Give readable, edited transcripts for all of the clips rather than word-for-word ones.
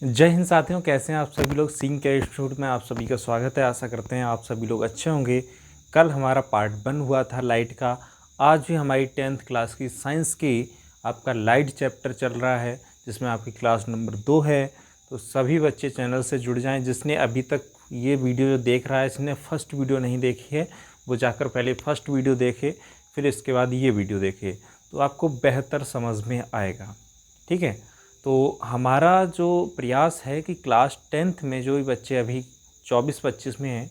जय हिंद साथियों, कैसे हैं आप सभी लोग। सिंह के इंस्टीट्यूट में आप सभी का स्वागत है। आशा करते हैं आप सभी लोग अच्छे होंगे। कल हमारा पार्ट 1 हुआ था लाइट का। आज भी हमारी 10th क्लास की साइंस की आपका लाइट चैप्टर चल रहा है, जिसमें आपकी क्लास नंबर 2 है। तो सभी बच्चे चैनल से जुड़ जाएं। जिसने अभी तक ये वीडियो जो देख रहा है, इसने फर्स्ट वीडियो नहीं देखी है, वो जाकर पहले फर्स्ट वीडियो देखे, फिर इसके बाद ये वीडियो देखे, तो आपको बेहतर समझ में आएगा। ठीक है। तो हमारा जो प्रयास है कि क्लास 10th में जो भी बच्चे अभी 24-25 में हैं,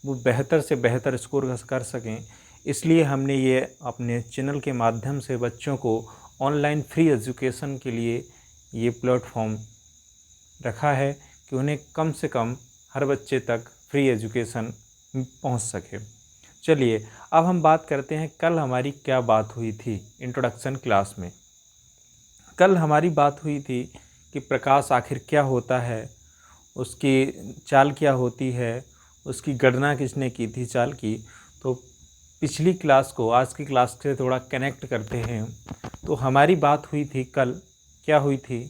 वो बेहतर से बेहतर स्कोर कर सकें। इसलिए हमने ये अपने चैनल के माध्यम से बच्चों को ऑनलाइन फ्री एजुकेशन के लिए ये प्लेटफॉर्म रखा है कि उन्हें कम से कम हर बच्चे तक फ्री एजुकेशन पहुंच सके। चलिए अब हम बात करते हैं कल हमारी क्या बात हुई थी इंट्रोडक्शन क्लास में। कल हमारी बात हुई थी कि प्रकाश आखिर क्या होता है, उसकी चाल क्या होती है, उसकी गणना किसने की थी चाल की। तो पिछली क्लास को आज की क्लास से थोड़ा कनेक्ट करते हैं। तो हमारी बात हुई थी कल, क्या हुई थी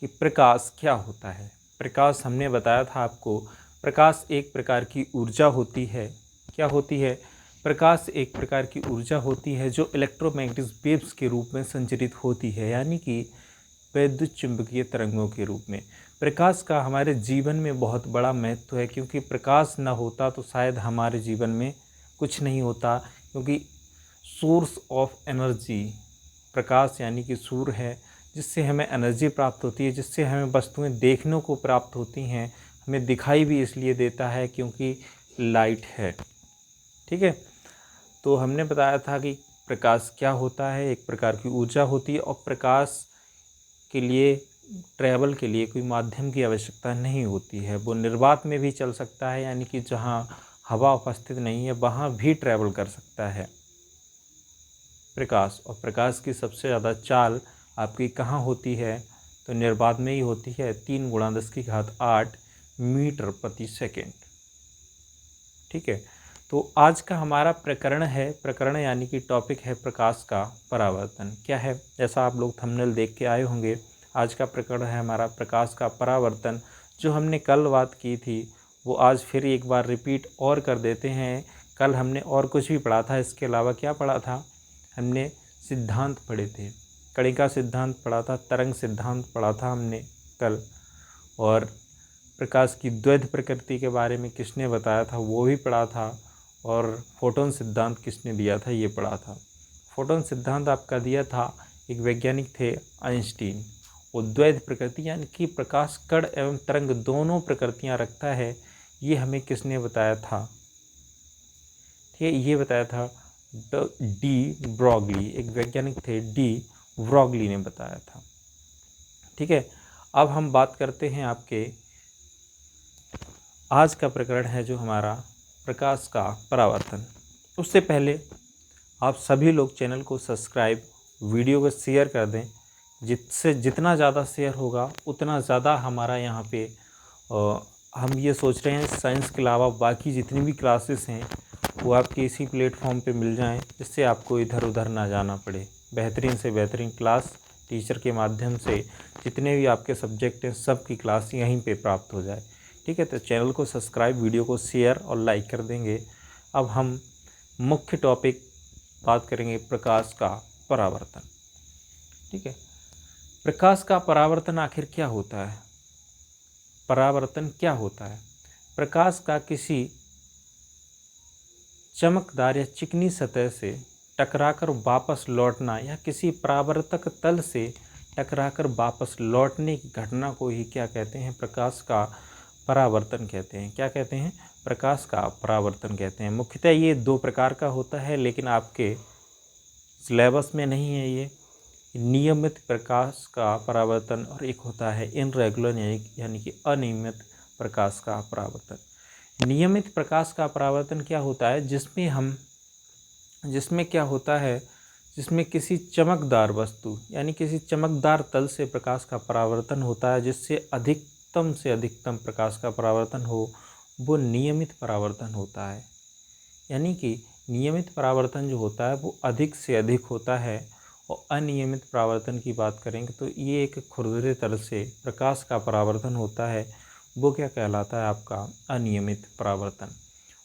कि प्रकाश क्या होता है। प्रकाश हमने बताया था आपको, प्रकाश एक प्रकार की ऊर्जा होती है। क्या होती है? प्रकाश एक प्रकार की ऊर्जा होती है जो इलेक्ट्रोमैग्नेटिक वेव्स के रूप में संचरित होती है, यानी कि वैद्युत चुंबकीय तरंगों के रूप में। प्रकाश का हमारे जीवन में बहुत बड़ा महत्व है, क्योंकि प्रकाश न होता तो शायद हमारे जीवन में कुछ नहीं होता। क्योंकि सोर्स ऑफ एनर्जी प्रकाश यानी कि सूर्य है, जिससे हमें एनर्जी प्राप्त होती है, जिससे हमें वस्तुएं देखने को प्राप्त होती हैं। हमें दिखाई भी इसलिए देता है क्योंकि लाइट है। ठीक है। तो हमने बताया था कि प्रकाश क्या होता है, एक प्रकार की ऊर्जा होती है, और प्रकाश के लिए ट्रैवल के लिए कोई माध्यम की आवश्यकता नहीं होती है। वो निर्वात में भी चल सकता है, यानी कि जहाँ हवा उपस्थित नहीं है वहाँ भी ट्रैवल कर सकता है प्रकाश। और प्रकाश की सबसे ज़्यादा चाल आपकी कहाँ होती है? तो निर्वात में ही होती है, 3 × 10⁸ मीटर प्रति सेकेंड। ठीक है। तो आज का हमारा प्रकरण यानी कि टॉपिक है प्रकाश का परावर्तन। क्या है? जैसा आप लोग थंबनेल देख के आए होंगे, आज का प्रकरण है हमारा प्रकाश का परावर्तन। जो हमने कल बात की थी वो आज फिर एक बार रिपीट और कर देते हैं। कल हमने और कुछ भी पढ़ा था, इसके अलावा क्या पढ़ा था? हमने सिद्धांत पढ़े थे, कणिका सिद्धांत पढ़ा था, तरंग सिद्धांत पढ़ा था हमने कल, और प्रकाश की द्वैध प्रकृति के बारे में किसने बताया था वो भी पढ़ा था, और फोटोन सिद्धांत किसने दिया था ये पढ़ा था। फोटोन सिद्धांत आपका दिया था एक वैज्ञानिक थे आइंस्टीन। वो द्वैध प्रकृति यानी कि प्रकाश कण एवं तरंग दोनों प्रकृतियां रखता है, ये हमें किसने बताया था? ठीक है, ये बताया था डी ब्रॉगली, एक वैज्ञानिक थे डी ब्रॉगली ने बताया था। ठीक है। अब हम बात करते हैं आपके आज का प्रकरण है जो हमारा प्रकाश का परावर्तन। उससे पहले आप सभी लोग चैनल को सब्सक्राइब, वीडियो को शेयर कर दें। जिससे जितना ज़्यादा शेयर होगा उतना ज़्यादा हमारा यहाँ पे हम ये सोच रहे हैं साइंस के अलावा बाकी जितनी भी क्लासेस हैं वो आपके इसी प्लेटफॉर्म पे मिल जाएं, जिससे आपको इधर उधर ना जाना पड़े। बेहतरीन से बेहतरीन क्लास टीचर के माध्यम से जितने भी आपके सब्जेक्ट हैं सब की क्लास यहीं पे प्राप्त हो जाए। ठीक है। तो चैनल को सब्सक्राइब, वीडियो को शेयर और लाइक कर देंगे। अब हम मुख्य टॉपिक बात करेंगे प्रकाश का परावर्तन। ठीक है। प्रकाश का परावर्तन आखिर क्या होता है? परावर्तन क्या होता है? प्रकाश का किसी चमकदार या चिकनी सतह से टकराकर वापस लौटना या किसी परावर्तक तल से टकराकर वापस लौटने की घटना को ही क्या कहते हैं? प्रकाश का परावर्तन कहते हैं। क्या कहते हैं? प्रकाश का परावर्तन कहते हैं। मुख्यतः ये 2 प्रकार का होता है, लेकिन आपके सिलेबस में नहीं है ये। नियमित प्रकाश का परावर्तन और एक होता है इनरेगुलर यानी कि अनियमित प्रकाश का परावर्तन। नियमित प्रकाश का परावर्तन क्या होता है? जिसमें क्या होता है, जिसमें किसी चमकदार वस्तु यानी किसी चमकदार तल से प्रकाश का परावर्तन होता है, जिससे अधिकतम से अधिकतम प्रकाश का परावर्तन हो, वो नियमित परावर्तन होता है। यानी कि नियमित परावर्तन जो होता है वो अधिक से अधिक होता है और अनियमित परावर्तन की बात करेंगे तो ये एक खुरदरे तल से प्रकाश का परावर्तन होता है, वो क्या कहलाता है आपका अनियमित परावर्तन।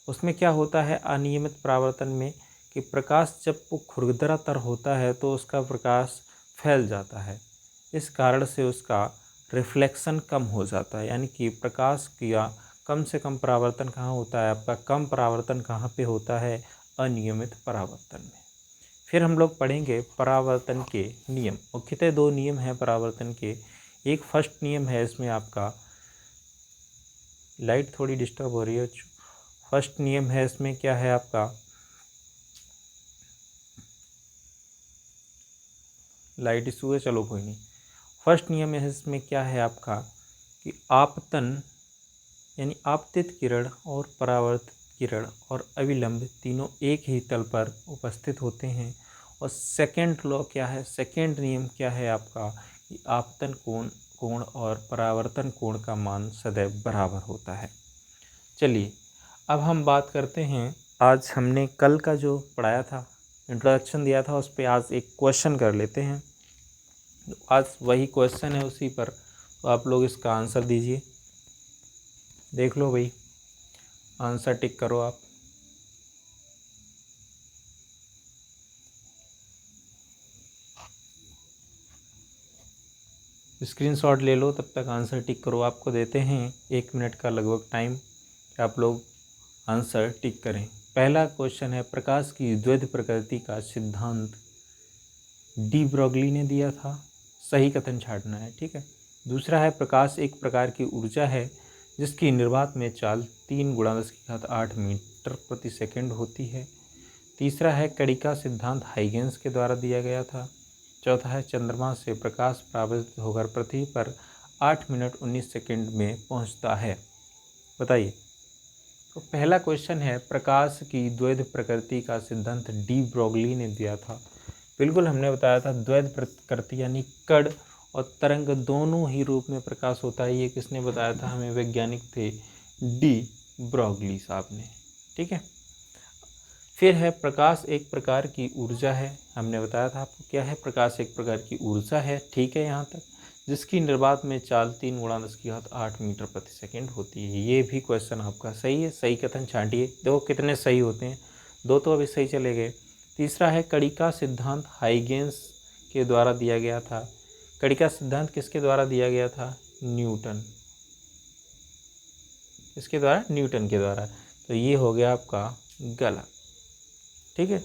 उसमें क्या होता है अनियमित परावर्तन में कि प्रकाश जब वो खुरदरा तर होता है तो उसका प्रकाश फैल जाता है, इस कारण से उसका रिफ्लेक्शन कम हो जाता है, यानी कि प्रकाश का कम से कम परावर्तन कहाँ होता है आपका, कम परावर्तन कहाँ पे होता है, अनियमित परावर्तन में। फिर हम लोग पढ़ेंगे परावर्तन के नियम। मुख्यतः दो नियम हैं परावर्तन के। एक फर्स्ट नियम है इसमें आपका, लाइट थोड़ी डिस्टर्ब हो रही है। फर्स्ट नियम है इसमें क्या है आपका, लाइट इशू है, चलो कोई नहीं। फर्स्ट नियम है इसमें क्या है आपका कि आपतन यानी आपतित किरण और परावर्तित किरण और अविलंब तीनों एक ही तल पर उपस्थित होते हैं। और सेकंड लॉ क्या है, सेकंड नियम क्या है आपका कि आपतन कोण और परावर्तन कोण का मान सदैव बराबर होता है। चलिए अब हम बात करते हैं, आज हमने कल का जो पढ़ाया था, इंट्रोडक्शन दिया था, उस पर आज एक क्वेश्चन कर लेते हैं। आज वही क्वेश्चन है उसी पर, तो आप लोग इसका आंसर दीजिए। देख लो भाई, आंसर टिक करो आप। स्क्रीनशॉट ले लो, तब तक आंसर टिक करो। आपको देते हैं 1 मिनट का लगभग टाइम कि आप लोग आंसर टिक करें। पहला क्वेश्चन है, प्रकाश की द्वैध प्रकृति का सिद्धांत डी ब्रोगली ने दिया था, सही कथन छांटना है, ठीक है। दूसरा है, प्रकाश एक प्रकार की ऊर्जा है जिसकी निर्वात में चाल 3 × 10⁸ मीटर प्रति सेकंड होती है। तीसरा है, कड़ी का सिद्धांत हाइगेंस के द्वारा दिया गया था। चौथा है, चंद्रमा से प्रकाश परावर्तित होकर पृथ्वी पर 8 मिनट 19 सेकंड में पहुंचता है। बताइए। तो पहला क्वेश्चन है, प्रकाश की द्वैध प्रकृति का सिद्धांत डी ब्रोगली ने दिया था। बिल्कुल हमने बताया था, द्वैध प्रकृति यानी कण और तरंग दोनों ही रूप में प्रकाश होता है। ये किसने बताया था हमें, वैज्ञानिक थे डी ब्रोगली साहब ने, ठीक है। फिर है, प्रकाश एक प्रकार की ऊर्जा है, हमने बताया था आपको क्या है, प्रकाश एक प्रकार की ऊर्जा है, ठीक है यहाँ तक, जिसकी निर्वात में चाल 3 × 10⁸ मीटर प्रति सेकंड होती है। ये भी क्वेश्चन आपका सही है, सही कथन छांटिए। देखो कितने सही होते हैं, दो तो अभी सही चले गए। तीसरा है, कड़ी का सिद्धांत हाइगेंस के द्वारा दिया गया था। कड़ी का सिद्धांत किसके द्वारा दिया गया था, न्यूटन, इसके द्वारा, न्यूटन के द्वारा। तो ये हो गया आपका गलत, ठीक है।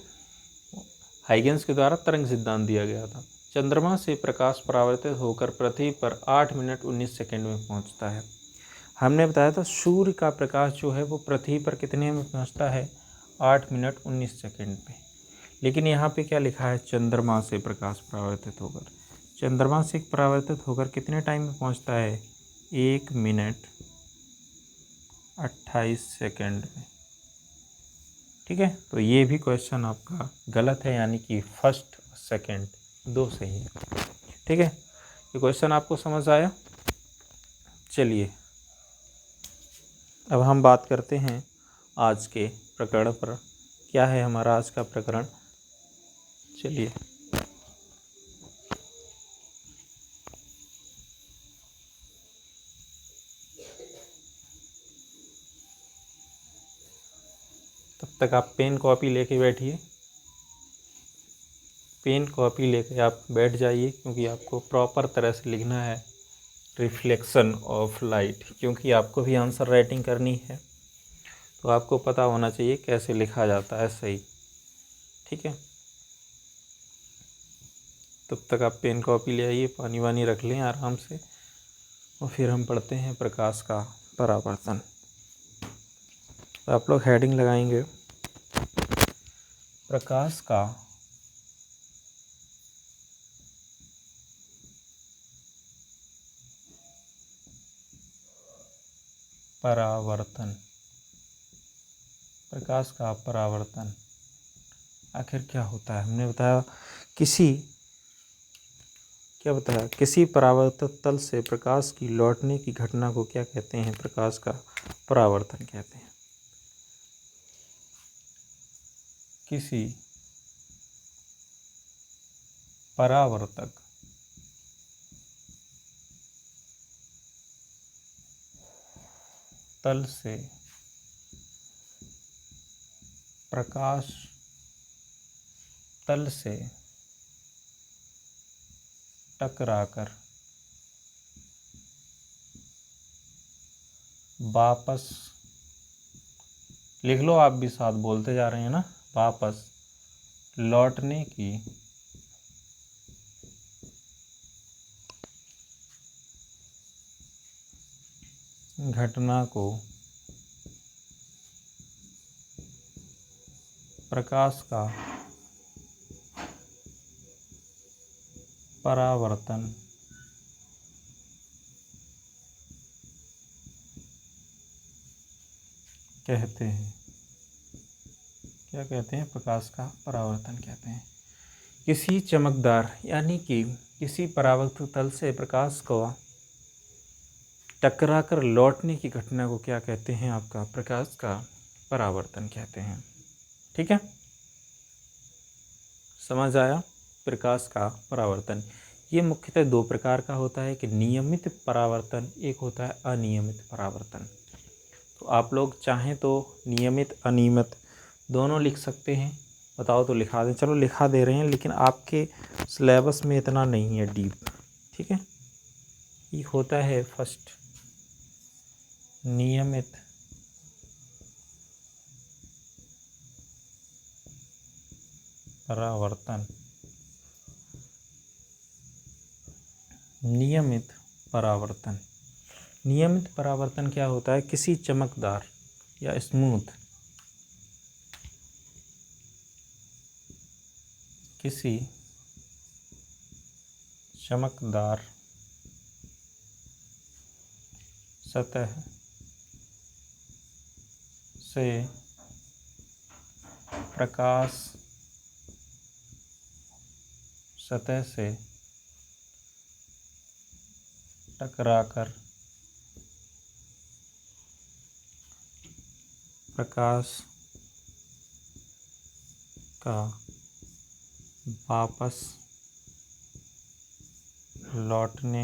हाइगेंस के द्वारा तरंग सिद्धांत दिया गया था। चंद्रमा से प्रकाश परावर्तित होकर पृथ्वी पर 8 मिनट 19 सेकंड में पहुंचता है। हमने बताया था सूर्य का प्रकाश जो है वो पृथ्वी पर कितने में पहुंचता है, 8 मिनट 19 सेकंड में। लेकिन यहाँ पे क्या लिखा है, चंद्रमा से प्रकाश परावर्तित होकर, चंद्रमा से परावर्तित होकर कितने टाइम में पहुँचता है, 1 मिनट 28 सेकंड में, ठीक है। तो ये भी क्वेश्चन आपका गलत है, यानी कि फर्स्ट और सेकंड दो सही है, ठीक है। ये क्वेश्चन आपको समझ आया। चलिए अब हम बात करते हैं आज के प्रकरण पर। क्या है हमारा आज का प्रकरण, चलिए तब तक आप पेन कॉपी लेके बैठिए, पेन कॉपी लेके आप बैठ जाइए, क्योंकि आपको प्रॉपर तरह से लिखना है रिफ्लेक्शन ऑफ लाइट, क्योंकि आपको भी आंसर राइटिंग करनी है, तो आपको पता होना चाहिए कैसे लिखा जाता है सही, ठीक है। तब तक आप पेन कॉपी ले आइए, पानी वानी रख लें आराम से, और फिर हम पढ़ते हैं प्रकाश का परावर्तन। तो आप लोग हेडिंग लगाएंगे, प्रकाश का परावर्तन, प्रकाश का परावर्तन आखिर क्या होता है। हमने बताया किसी परावर्तित तल से प्रकाश की लौटने की घटना को क्या कहते हैं, प्रकाश का परावर्तन कहते हैं। किसी परावर्तक तल से प्रकाश तल से टकराकर वापस, लिख लो आप भी साथ बोलते जा रहे हैं ना, वापस लौटने की घटना को प्रकाश का परावर्तन कहते हैं। क्या कहते हैं? प्रकाश का परावर्तन कहते हैं। किसी चमकदार यानी कि किसी परावर्तक तल से प्रकाश को टकराकर लौटने की घटना को क्या कहते हैं? आपका प्रकाश का परावर्तन कहते हैं। ठीक है, समझ आया? प्रकाश का परावर्तन ये मुख्यतः दो प्रकार का होता है कि नियमित परावर्तन, एक होता है अनियमित परावर्तन। तो आप लोग चाहें तो नियमित अनियमित दोनों लिख सकते हैं। बताओ तो लिखा दें, चलो लिखा दे रहे हैं, लेकिन आपके सिलेबस में इतना नहीं है डीप। ठीक है, एक होता है फर्स्ट नियमित परावर्तन। नियमित परावर्तन, नियमित परावर्तन क्या होता है? किसी चमकदार या स्मूथ, किसी चमकदार सतह से प्रकाश सतह से टकराकर प्रकाश का वापस लौटना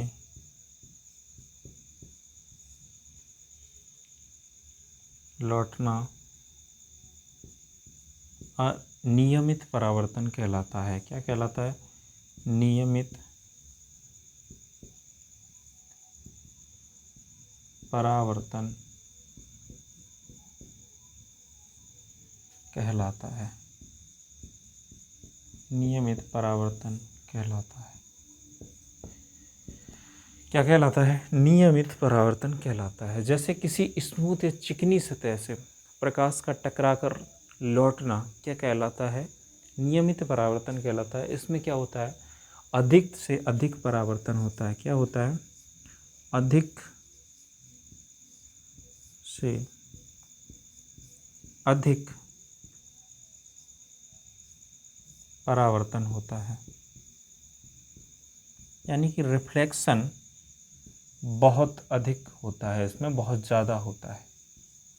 अनियमित परावर्तन कहलाता है। क्या कहलाता है? नियमित परावर्तन कहलाता है। नियमित परावर्तन कहलाता है। क्या कहलाता है? नियमित परावर्तन कहलाता है। जैसे किसी स्मूथ या चिकनी सतह से प्रकाश का टकराकर लौटना क्या कहलाता है? नियमित परावर्तन कहलाता है। इसमें क्या होता है? अधिक से अधिक परावर्तन होता है। क्या होता है? अधिक से अधिक परावर्तन होता है, यानी कि रिफ्लेक्शन बहुत अधिक होता है, इसमें बहुत ज़्यादा होता है।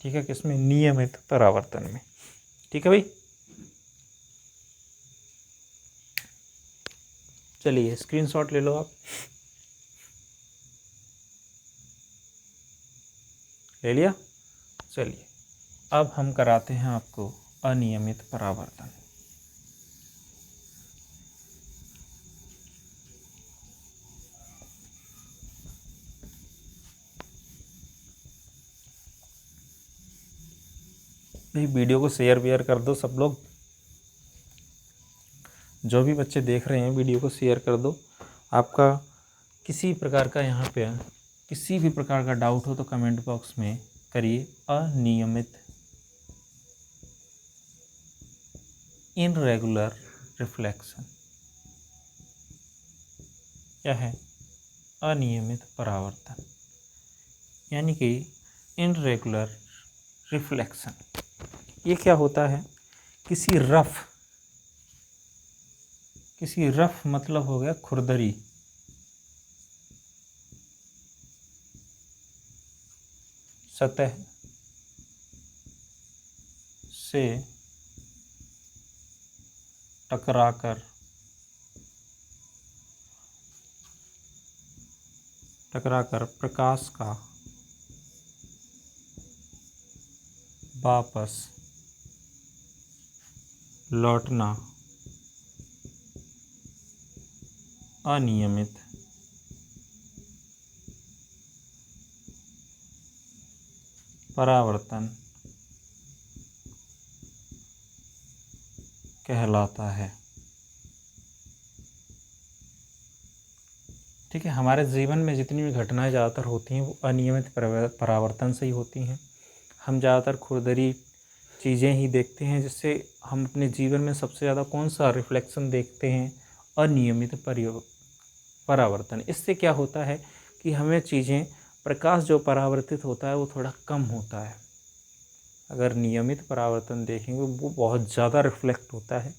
ठीक है, किसमें? नियमित परावर्तन में। ठीक है भाई, चलिए स्क्रीनशॉट ले लो आप। ले लिया? चलिए अब हम कराते हैं आपको अनियमित परावर्तन। भाई वीडियो को शेयर वेयर कर दो सब लोग, जो भी बच्चे देख रहे हैं वीडियो को शेयर कर दो। आपका किसी प्रकार का यहाँ पे किसी भी प्रकार का डाउट हो तो कमेंट बॉक्स में करिए। अनियमित इनरेगुलर रिफ्लेक्शन क्या है? अनियमित परावर्तन, यानी कि इनरेगुलर रिफ्लेक्शन। ये क्या होता है? किसी रफ मतलब हो गया खुरदरी सतह से टकराकर टकराकर प्रकाश का वापस लौटना अनियमित परावर्तन कहलाता है। ठीक है, हमारे जीवन में जितनी भी घटनाएं ज़्यादातर होती हैं वो अनियमित परावर्तन से ही होती हैं। हम ज़्यादातर खुरदरी चीज़ें ही देखते हैं, जिससे हम अपने जीवन में सबसे ज़्यादा कौन सा रिफ्लेक्शन देखते हैं, अनियमित परावर्तन। इससे क्या होता है कि हमें चीज़ें, प्रकाश जो परावर्तित होता है वो थोड़ा कम होता है। अगर नियमित परावर्तन देखेंगे वो बहुत ज़्यादा रिफ्लेक्ट होता है,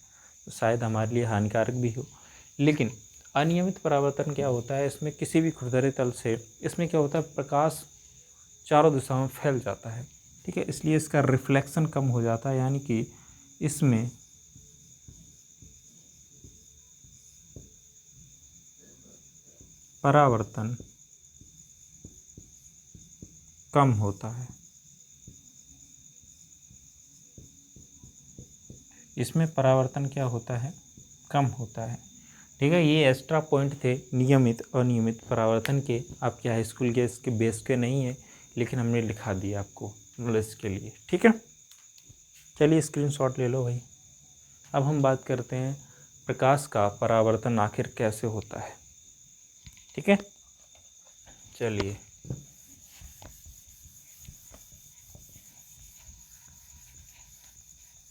तो शायद हमारे लिए हानिकारक भी हो। लेकिन अनियमित परावर्तन क्या होता है, इसमें किसी भी खुरदरे तल से इसमें क्या होता है, प्रकाश चारों दिशाओं में फैल जाता है। ठीक है, इसलिए इसका रिफ्लेक्शन कम हो जाता है, यानी कि इसमें परावर्तन कम होता है। इसमें परावर्तन क्या होता है, कम होता है। ठीक है, ये एक्स्ट्रा पॉइंट थे नियमित अनियमित परावर्तन के, आपके हाई स्कूल के इसके बेस के नहीं है, लेकिन हमने लिखा दिया आपको नॉलेज के लिए। ठीक है, चलिए स्क्रीनशॉट ले लो भाई। अब हम बात करते हैं प्रकाश का परावर्तन आखिर कैसे होता है। ठीक है, चलिए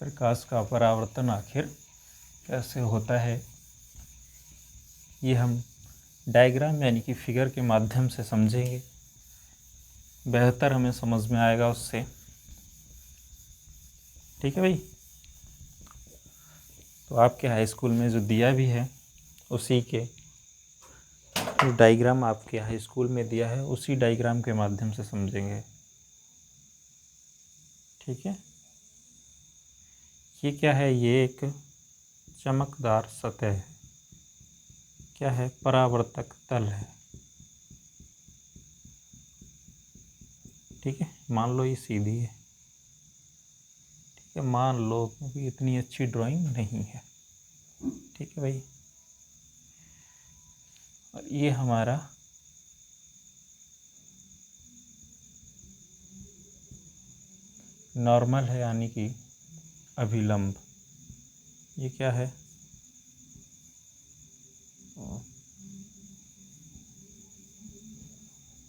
प्रकाश का परावर्तन आखिर कैसे होता है, ये हम डायग्राम यानी कि फिगर के माध्यम से समझेंगे, बेहतर हमें समझ में आएगा उससे। ठीक है भाई, तो आपके हाई स्कूल में जो दिया भी है उसी के डायग्राम, आपके हाई स्कूल में दिया है उसी डायग्राम के माध्यम से समझेंगे। ठीक है, ये क्या है, ये एक चमकदार सतह है। क्या है, परावर्तक तल है। ठीक है, मान लो ये सीधी है। ठीक है, मान लो, क्योंकि इतनी अच्छी ड्राइंग नहीं है। ठीक है भाई, और ये हमारा नॉर्मल है, यानी कि अभिलंब। ये क्या है,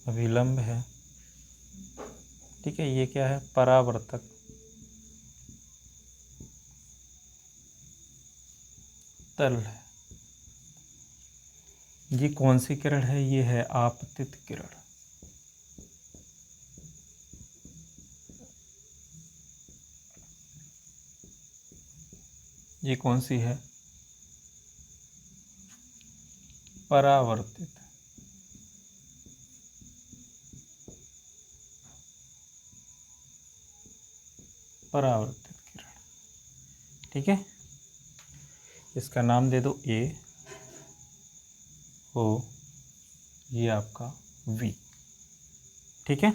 अभिलंब है। ठीक है, ये क्या है, परावर्तक तल है। ये कौन सी किरण है, ये है आपतित किरण। ये कौन सी है, परावर्तित। परावर्तित किरण। ठीक है, इसका नाम दे दो ए ओ, ये आपका वी। ठीक है,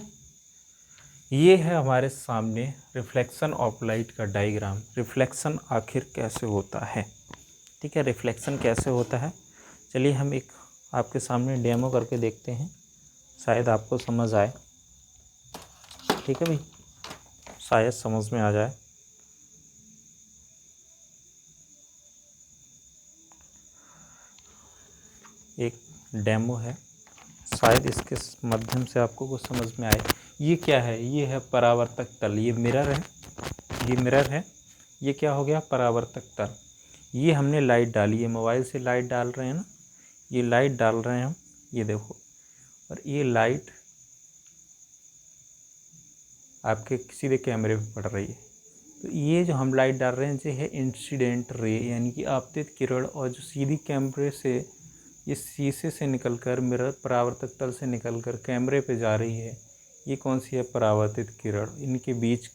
ये है हमारे सामने रिफ्लेक्शन ऑफ लाइट का डायग्राम। रिफ्लेक्शन आखिर कैसे होता है। ठीक है, रिफ्लेक्शन कैसे होता है, चलिए हम एक आपके सामने डेमो करके देखते हैं, शायद आपको समझ आए। ठीक है भाई, शायद समझ में आ जाए। एक डेमो है, शायद इसके माध्यम से आपको कुछ समझ में आए। ये क्या है, ये है परावर्तक तल। ये मिरर है, ये मिरर है। ये क्या हो गया, परावर्तक तल। ये हमने लाइट डाली है, मोबाइल से लाइट डाल रहे हैं ना, ये लाइट डाल रहे हैं हम, ये देखो, और ये लाइट आपके सीधे कैमरे पे पड़ रही है। तो ये जो हम लाइट डाल रहे हैं ये है इंसिडेंट रे, यानी कि आपतित किरण, और जो सीधी कैमरे से, ये शीशे से निकलकर मिरर परावर्तक तल से निकलकर कैमरे पे जा रही है, ये कौन सी है, परावर्तित किरण। इनके बीच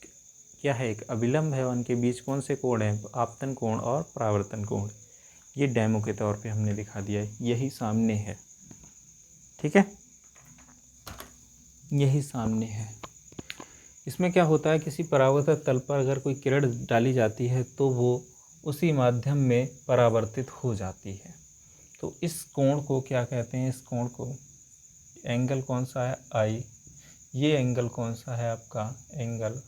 क्या है, एक अभिलंब है, और उनके बीच कौन से कोण हैं, आपतन कोण और परावर्तन कोण। ये डेमो के तौर पे हमने दिखा दिया है, यही सामने है। ठीक है, यही सामने है। इसमें क्या होता है, किसी परावर्तित तल पर अगर कोई किरण डाली जाती है तो वो उसी माध्यम में परावर्तित हो जाती है। तो इस कोण को क्या कहते हैं, इस कोण को, एंगल कौन सा है, आई, ये एंगल कौन सा है आपका, एंगल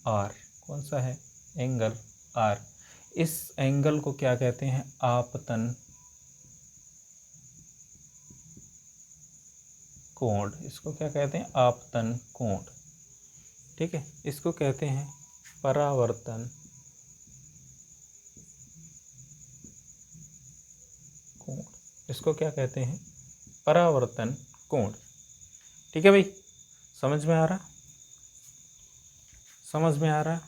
आर, कौन सा है, एंगल आर। इस एंगल को क्या कहते हैं, आपतन कोण। इसको क्या कहते हैं, आपतन कोण। ठीक है, इसको कहते हैं परावर्तन कोण। इसको क्या कहते हैं, परावर्तन कोण। ठीक है भाई, समझ में आ रहा, समझ में आ रहा।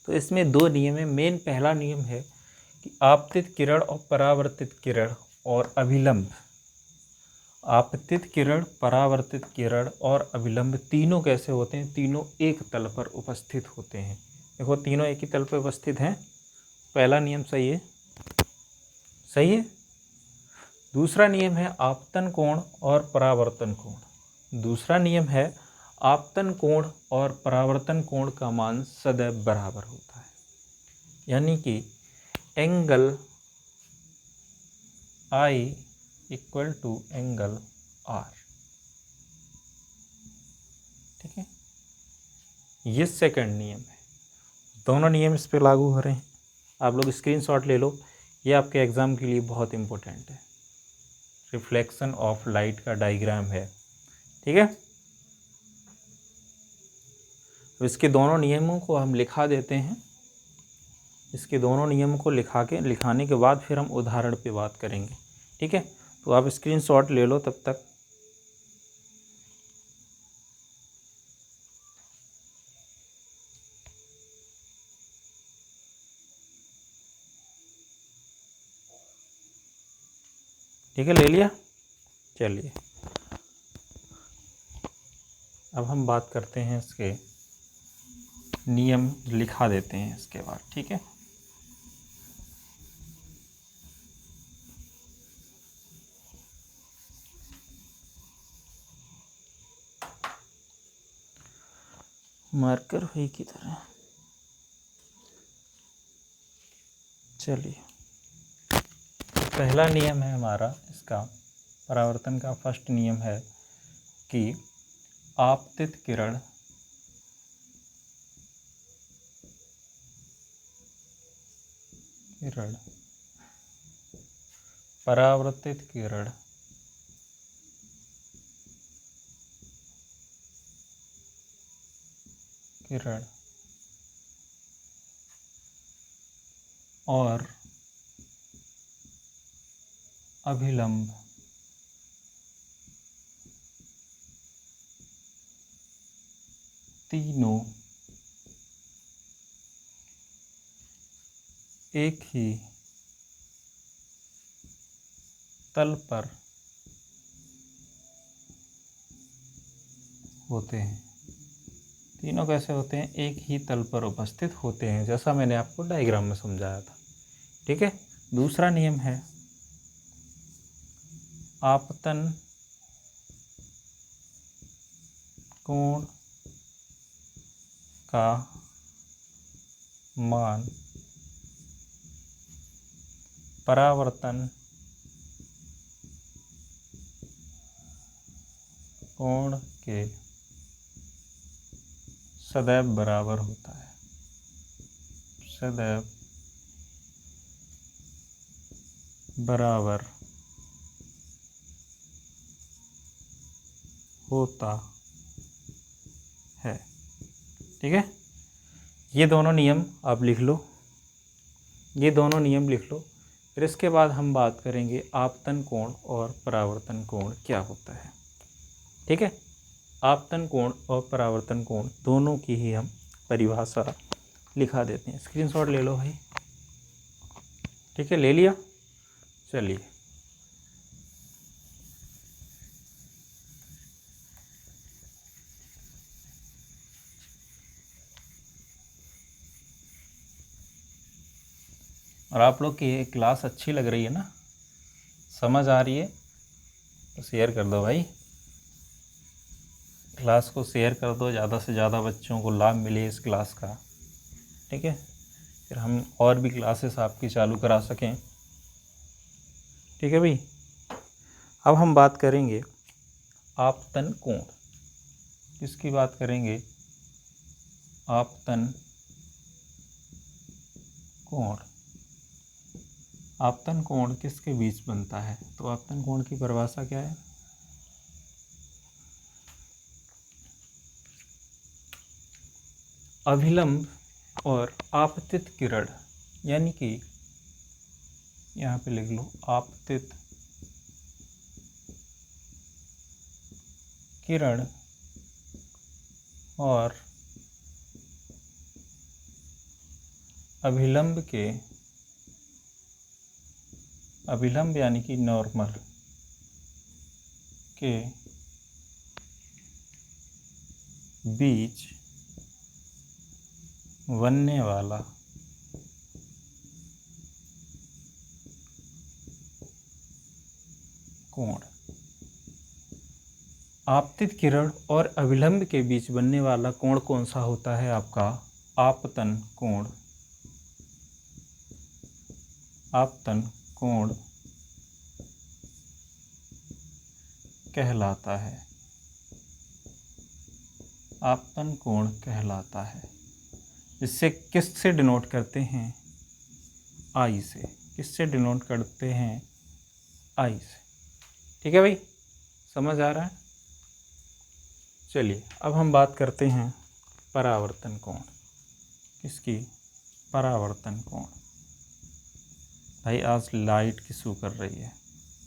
तो इसमें दो नियम है। मेन पहला नियम है कि आपतित किरण और परावर्तित किरण और अभिलंब, आपतित किरण, परावर्तित किरण और अभिलंब तीनों कैसे होते हैं, तीनों एक तल पर उपस्थित होते हैं। देखो तीनों एक ही तल पर उपस्थित हैं, पहला नियम सही है, सही है। दूसरा नियम है आपतन कोण और परावर्तन कोण। दूसरा नियम है आपतन कोण और परावर्तन कोण का मान सदैव बराबर होता है, यानी कि angle I equal to angle R. ठीक है, ये सेकंड नियम है। दोनों नियम इस पे लागू हो रहे हैं। आप लोग स्क्रीनशॉट ले लो, ये आपके एग्ज़ाम के लिए बहुत इंपॉर्टेंट है। रिफ्लेक्शन ऑफ लाइट का डायग्राम है। ठीक है, तो इसके दोनों नियमों को हम लिखा देते हैं। इसके दोनों नियमों को लिखाने के बाद फिर हम उदाहरण पे बात करेंगे। ठीक है, तो आप स्क्रीनशॉट ले लो तब तक। ठीक है, ले लिया। चलिए अब हम बात करते हैं इसके नियम, लिखा देते हैं इसके बाद। ठीक है, मार्कर हुई की तरह। चलिए, पहला नियम है हमारा इसका, परावर्तन का फर्स्ट नियम है कि आपतित किरण परावर्तित किरण और अभिलंब तीनों एक ही तल पर होते हैं। तीनों कैसे होते हैं, एक ही तल पर उपस्थित होते हैं, जैसा मैंने आपको डायग्राम में समझाया था। ठीक है, दूसरा नियम है आपतन कोण का मान परावर्तन कोण के सदैव बराबर होता है, सदैव बराबर होता है। ठीक है, ये दोनों नियम आप लिख लो, ये दोनों नियम लिख लो। फिर इसके बाद हम बात करेंगे आपतन कोण और परावर्तन कोण क्या होता है। ठीक है, आपतन कोण और परावर्तन कोण दोनों की ही हम परिभाषा लिखा देते हैं। स्क्रीनशॉट ले लो भाई। ठीक है, ले लिया। चलिए, और आप लोग की ये क्लास अच्छी लग रही है ना, समझ आ रही है तो शेयर कर दो भाई। क्लास को शेयर कर दो, ज़्यादा से ज़्यादा बच्चों को लाभ मिले इस क्लास का, ठीक है। फिर हम और भी क्लासेस आपकी चालू करा सकें, ठीक है भाई। अब हम बात करेंगे आपतन कोण। किसकी बात करेंगे? आपतन कोण। आपतन कोण किसके बीच बनता है? तो आपतन कोण की परिभाषा क्या है? अभिलंब और आपतित किरण, यानी कि यहाँ पे लिख लो आपतित किरण और अभिलंब यानी कि नॉर्मल के बीच बनने वाला कोण। आपतित किरण और अभिलंब के बीच बनने वाला कोण कौन सा होता है? आपका आपतन कोण। आपतन कोण कहलाता है। आपतन कोण कहलाता है। इससे किससे डिनोट करते हैं? आई से। किससे डिनोट करते हैं? आई से। ठीक है भाई, समझ आ रहा है? चलिए अब हम बात करते हैं परावर्तन कोण। किसकी? परावर्तन कोण। भाई आज लाइट किसू कर रही है,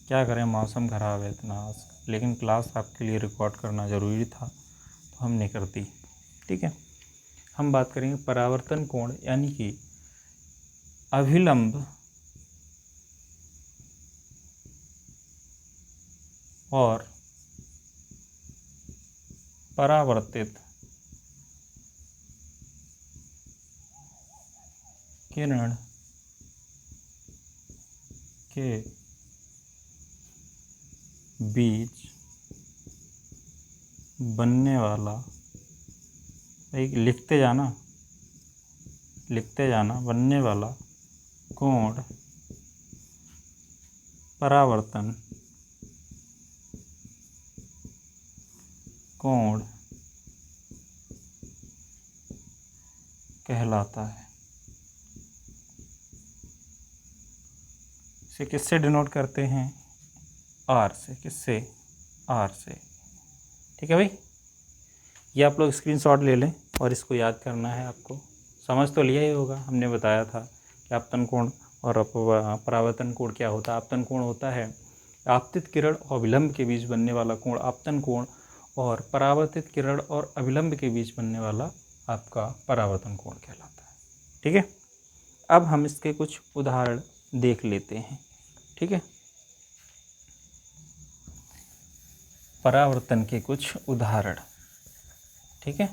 क्या करें, मौसम ख़राब है इतना आज, लेकिन क्लास आपके लिए रिकॉर्ड करना ज़रूरी था तो हमने कर दी, ठीक है। हम बात करेंगे परावर्तन कोण, यानी कि अभिलंब और परावर्तित किरण के बीच बनने वाला, एक लिखते जाना बनने वाला कोण परावर्तन कोण कहलाता है। इसे किससे डिनोट करते हैं? आर से। किससे? आर से। ठीक है भाई, ये आप लोग स्क्रीनशॉट ले लें और इसको याद करना है आपको। समझ तो लिया ही होगा, हमने बताया था कि आपतन कोण और परावर्तन कोण क्या होता है। आपतन कोण होता है आपतित किरण और विलंब के बीच बनने वाला कोण आपतन कोण, और परावर्तित किरण और अभिलंब के बीच बनने वाला आपका परावर्तन कोण कहलाता है। ठीक है, अब हम इसके कुछ उदाहरण देख लेते हैं। ठीक है, परावर्तन के कुछ उदाहरण। ठीक है,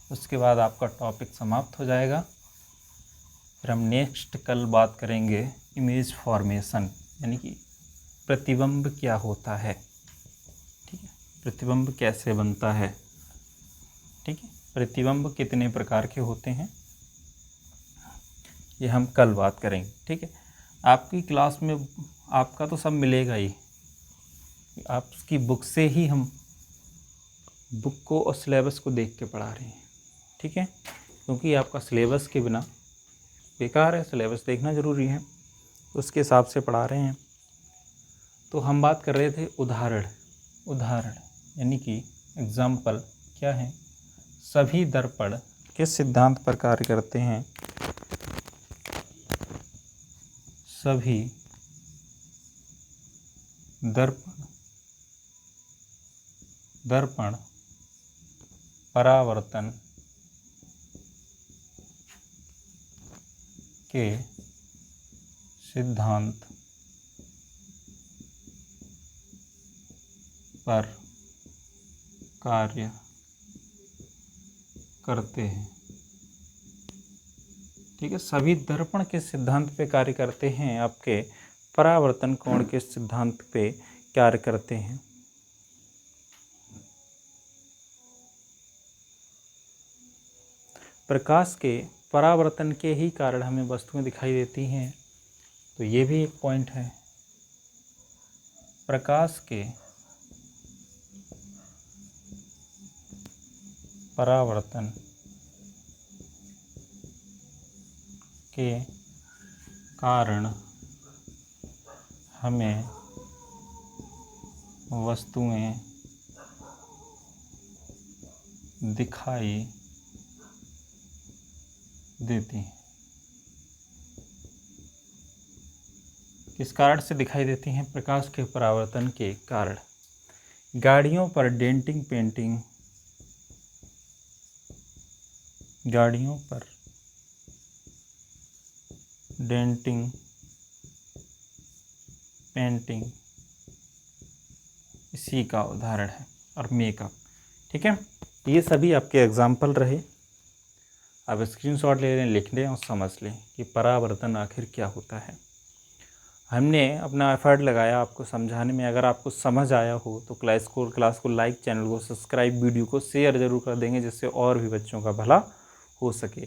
उसके बाद आपका टॉपिक समाप्त हो जाएगा। फिर हम नेक्स्ट कल बात करेंगे इमेज फॉर्मेशन, यानी कि प्रतिबिंब क्या होता है। ठीक है, प्रतिबिंब कैसे बनता है। ठीक है, प्रतिबिंब कितने प्रकार के होते हैं, ये हम कल बात करेंगे। ठीक है, आपकी क्लास में आपका तो सब मिलेगा ही, आपकी बुक से ही हम बुक को और सिलेबस को देख के पढ़ा रहे हैं। ठीक है, क्योंकि आपका सिलेबस के बिना बेकार है, सिलेबस देखना ज़रूरी है, उसके हिसाब से पढ़ा रहे हैं। तो हम बात कर रहे थे उदाहरण यानी कि एग्जाम्पल क्या है। सभी दर्पण किस सिद्धांत पर कार्य करते हैं? सभी दर्पण परावर्तन के सिद्धांत पर कार्य करते हैं। ठीक है, सभी दर्पण के सिद्धांत पे कार्य करते हैं, आपके परावर्तन कोण के सिद्धांत पे कार्य करते हैं। प्रकाश के परावर्तन के ही कारण हमें वस्तुएं दिखाई देती हैं, तो ये भी एक पॉइंट है। प्रकाश के परावर्तन के कारण हमें वस्तुएं दिखाई देती हैं। किस कारण से दिखाई देती हैं? प्रकाश के परावर्तन के कारण। गाड़ियों पर डेंटिंग पेंटिंग, गाड़ियों पर डेंटिंग पेंटिंग इसी का उदाहरण है। और मेकअप, ठीक है। ये सभी आपके एग्जाम्पल रहे। आप स्क्रीनशॉट ले लें, लिख लें और समझ लें कि परावर्तन आखिर क्या होता है। हमने अपना एफर्ट लगाया आपको समझाने में। अगर आपको समझ आया हो तो क्लास को लाइक, चैनल को सब्सक्राइब, वीडियो को शेयर ज़रूर कर देंगे, जिससे और भी बच्चों का भला हो सके।